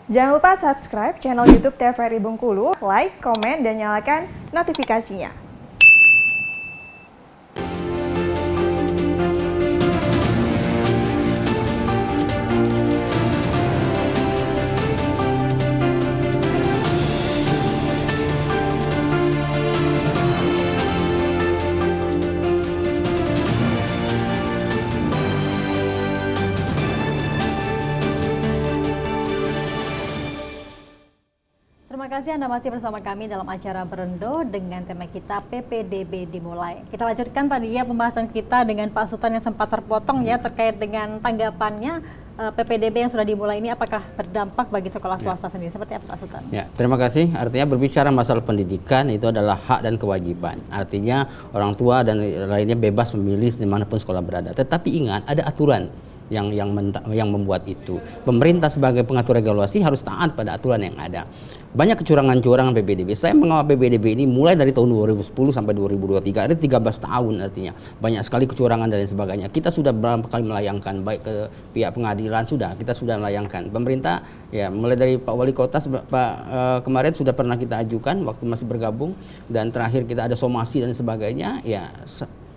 Jangan lupa subscribe channel YouTube TVRI Bengkulu, like, komen, dan nyalakan notifikasinya. Terima kasih Anda masih bersama kami dalam acara Berendo dengan tema kita PPDB dimulai. Kita lanjutkan tadi ya pembahasan kita dengan Pak Sultan yang sempat terpotong ya terkait dengan tanggapannya PPDB yang sudah dimulai ini apakah berdampak bagi sekolah swasta sendiri? Seperti apa Pak Sultan? Ya, terima kasih. Artinya berbicara masalah pendidikan itu adalah hak dan kewajiban. Artinya orang tua dan lainnya bebas memilih dimanapun sekolah berada. Tetapi ingat ada aturan yang membuat itu. Pemerintah sebagai pengatur regulasi harus taat pada aturan yang ada. Banyak kecurangan-kecurangan PPDB. Saya mengawal PPDB ini mulai dari tahun 2010 sampai 2023. Ada 13 tahun artinya. Banyak sekali kecurangan dan lain sebagainya. Kita sudah berapa kali melayangkan baik ke pihak pengadilan kita sudah melayangkan. Pemerintah ya mulai dari Pak Wali Kota kemarin sudah pernah kita ajukan waktu masih bergabung dan terakhir kita ada somasi dan sebagainya ya.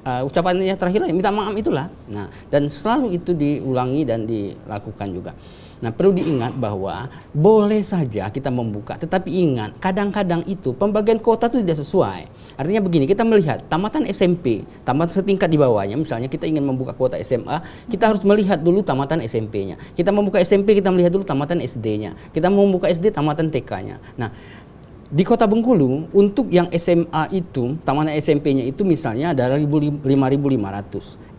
Ucapannya terakhir minta maaf itulah. Nah, dan selalu itu diulangi dan dilakukan juga. Nah, perlu diingat bahwa boleh saja kita membuka, tetapi ingat kadang-kadang itu pembagian kuota itu tidak sesuai. Artinya begini, kita melihat tamatan SMP, tamatan setingkat di bawahnya, misalnya kita ingin membuka kuota SMA, kita harus melihat dulu tamatan SMP-nya. Kita membuka SMP, kita melihat dulu tamatan SD-nya. Kita mau membuka SD, tamatan TK-nya. Nah, di Kota Bengkulu, untuk yang SMA itu, tamatan SMP-nya itu misalnya ada 5.500.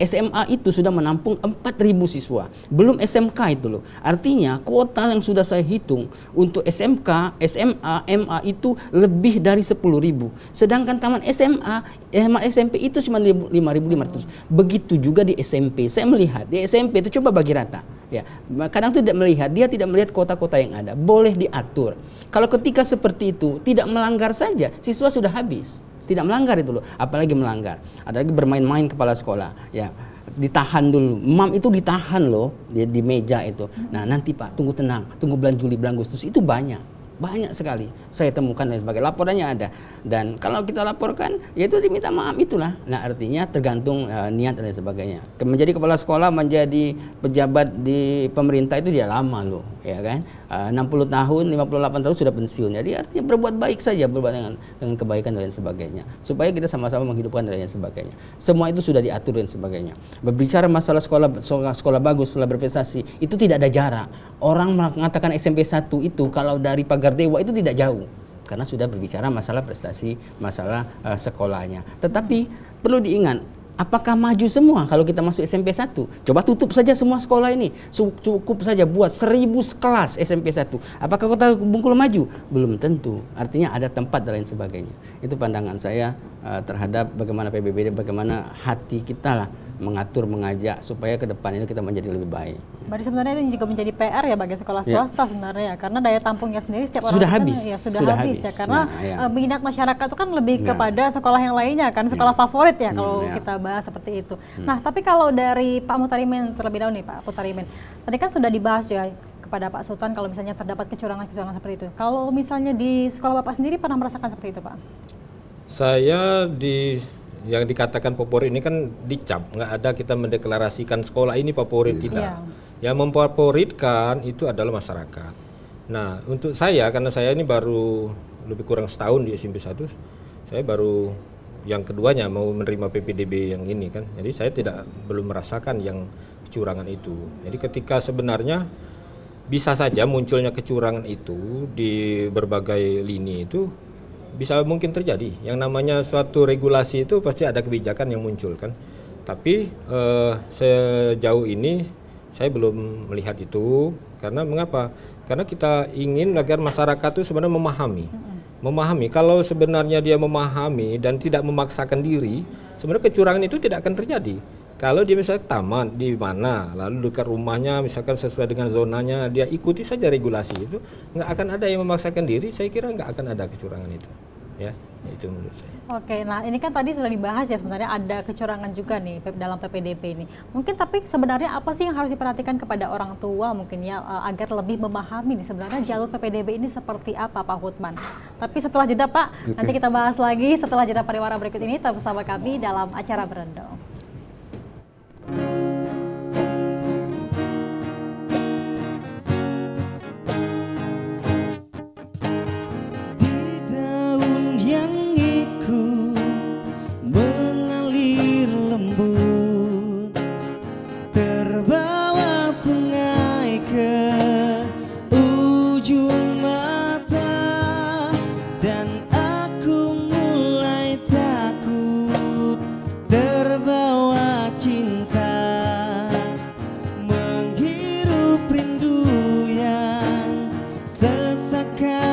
SMA itu sudah menampung 4.000 siswa. Belum SMK itu loh. Artinya kuota yang sudah saya hitung untuk SMK, SMA, MA itu lebih dari 10.000. Sedangkan taman SMA, SMP itu cuma 5.500. Begitu juga di SMP. Saya melihat di SMP itu coba bagi rata. Ya, kadang tidak melihat, dia tidak melihat kota-kota yang ada. Boleh diatur. Kalau ketika seperti itu tidak melanggar saja, siswa sudah habis. Tidak melanggar itu loh, apalagi melanggar. Ada lagi bermain-main kepala sekolah. Ya, ditahan dulu. Mam itu ditahan loh di meja itu. Nah, nanti Pak, tunggu tenang, tunggu bulan Juli, bulan Agustus itu banyak sekali saya temukan dan sebagainya. Laporannya ada. Dan kalau kita laporkan, ya itu diminta maaf itulah. Nah, artinya tergantung niat dan sebagainya. Menjadi kepala sekolah, menjadi pejabat di pemerintah itu dia lama loh, ya kan? 60 tahun, 58 tahun sudah pensiun. Jadi artinya berbuat baik saja, berbuat dengan kebaikan dan lain sebagainya. Supaya kita sama-sama menghidupkan dan lain sebagainya. Semua itu sudah diatur dan sebagainya. Berbicara masalah sekolah bagus, setelah berprestasi, itu tidak ada jarak. Orang mengatakan SMP 1 itu kalau dari pagar dewa itu tidak jauh. Karena sudah berbicara masalah prestasi, masalah sekolahnya. Tetapi perlu diingat, apakah maju semua kalau kita masuk SMP 1? Coba tutup saja semua sekolah ini. Cukup saja buat 1.000 kelas SMP 1. Apakah Kota Bengkulu maju? Belum tentu. Artinya ada tempat dan lain sebagainya. Itu pandangan saya terhadap bagaimana PBBD, bagaimana hati kita lah mengatur, mengajak supaya ke depan ini kita menjadi lebih baik. Berarti sebenarnya ini juga menjadi PR ya bagi sekolah swasta sebenarnya ya, karena daya tampungnya sendiri setiap orang sudah habis, ya, sudah habis ya, karena minat masyarakat itu kan lebih kepada sekolah yang lainnya kan, sekolah favorit ya kalau kita bahas seperti itu. Nah, tapi kalau dari Pak Mutarimin terlebih dahulu nih Pak Mutarimin, tadi kan sudah dibahas ya kepada Pak Sultan kalau misalnya terdapat kecurangan-kecurangan seperti itu. Kalau misalnya di sekolah Bapak sendiri pernah merasakan seperti itu Pak? Saya yang dikatakan favorit ini kan dicap, nggak ada kita mendeklarasikan sekolah ini favorit tidak. Yang memfavoritkan itu adalah masyarakat. Nah, untuk saya karena saya ini baru lebih kurang setahun di SMP 1, saya baru yang keduanya mau menerima PPDB yang ini kan. Jadi saya belum merasakan yang kecurangan itu. Jadi ketika sebenarnya bisa saja munculnya kecurangan itu di berbagai lini itu bisa mungkin terjadi. Yang namanya suatu regulasi itu pasti ada kebijakan yang muncul kan. Tapi sejauh ini saya belum melihat itu. Karena mengapa? Karena kita ingin agar masyarakat itu sebenarnya memahami. Kalau sebenarnya dia memahami dan tidak memaksakan diri, sebenarnya kecurangan itu tidak akan terjadi. Kalau dia misalnya taman di mana, lalu dekat rumahnya misalkan sesuai dengan zonanya, dia ikuti saja regulasi itu, nggak akan ada yang memaksakan diri. Saya kira nggak akan ada kecurangan itu, ya. Itu menurut saya. Oke, nah ini kan tadi sudah dibahas ya, sebenarnya ada kecurangan juga nih dalam PPDB ini. Mungkin tapi sebenarnya apa sih yang harus diperhatikan kepada orang tua mungkin ya agar lebih memahami nih sebenarnya jalur PPDB ini seperti apa, Pak Hutman. Tapi setelah jeda Pak, nanti kita bahas lagi setelah jeda pariwara berikut ini tetap bersama kami dalam acara Berendong. Sungai ke ujung mata dan aku mulai takut terbawa cinta, menghirup rindu yang sesakan.